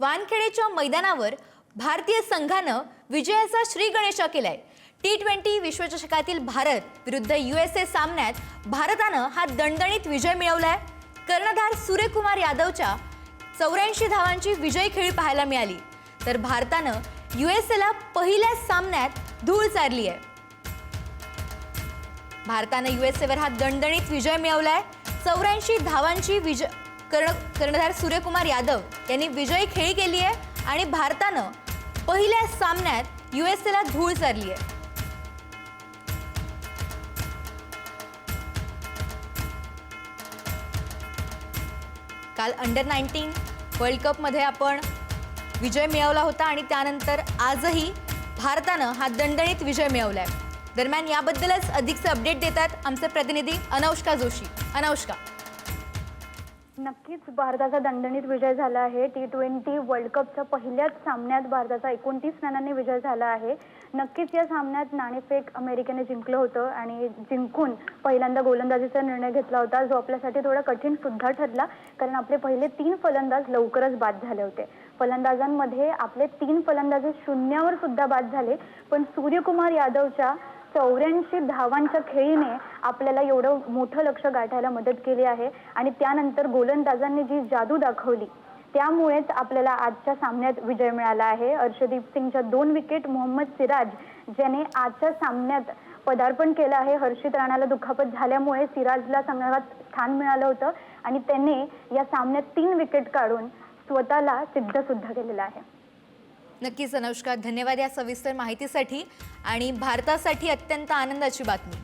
वानखेडेच्या मैदानावर भारतीय संघानं विजयाचा श्रीगणेशा केलाय। T20 विश्वचषकातील भारत विरुद्ध USA सामन्यात भारतानं हा दणदणीत विजय मिळवलाय। कर्णधार सूर्यकुमार यादवच्या 84 धावांची विजयी खेळी पाहायला मिळाली, तर भारतानं USAला पहिल्याच सामन्यात धूळ चारली आहे। भारतानं USAवर हा दणदणीत विजय मिळवलाय। 84 धावांची कर्णधार सूर्यकुमार यादव यांनी विजयी खेळी केली आहे आणि भारतानं पहिल्या सामन्यात USAला धूळ चारली आहे। काल अंडर-19 वर्ल्ड कप मध्ये आपण विजय मिळवला होता आणि त्यानंतर आजही भारतानं हा दणदणीत विजय मिळवलाय। दरम्यान याबद्दलच अधिकचे अपडेट देतात आमचे प्रतिनिधी अनुष्का जोशी। अनुष्का, नक्कीच भारताचा दणदणीत विजय झाला आहे। T20 वर्ल्ड कपच्या पहिल्याच सामन्यात भारताचा 29 रनांनी विजय झाला आहे। नक्कीच या सामन्यात नाणेफेक अमेरिकेने जिंकलं होतं आणि जिंकून पहिल्यांदा गोलंदाजीचा निर्णय घेतला होता, जो आपल्यासाठी थोडा कठीण सुद्धा ठरला, कारण आपले पहिले 3 फलंदाज लवकरच बाद झाले होते। फलंदाजांमध्ये आपले 3 फलंदाज शून्यावर सुद्धा बाद झाले, पण सूर्यकुमार यादवच्या 84 धावांच्या खेळीने आपल्याला एवढं मोठं लक्ष्य गाठायला मदत केली आहे आणि त्यानंतर गोलंदाजांनी जी जादू दाखवली त्यामुळेच आपल्याला आजच्या सामन्यात विजय मिळाला आहे। अर्शदीप सिंगच्या 2 विकेट, मोहम्मद सिराज ज्याने आजच्या सामन्यात पदार्पण केलं आहे। हर्षित राणाला दुखापत झाल्यामुळे सिराजला संघात स्थान मिळालं होतं आणि त्याने या सामन्यात 3 विकेट काढून स्वतःला सिद्ध सुद्धा केलेलं आहे। नक्कीच अनुष्का, धन्यवाद या सविस्तर माहितीसाठी आणि भारतासाठी अत्यंत आनंदाची बातमी।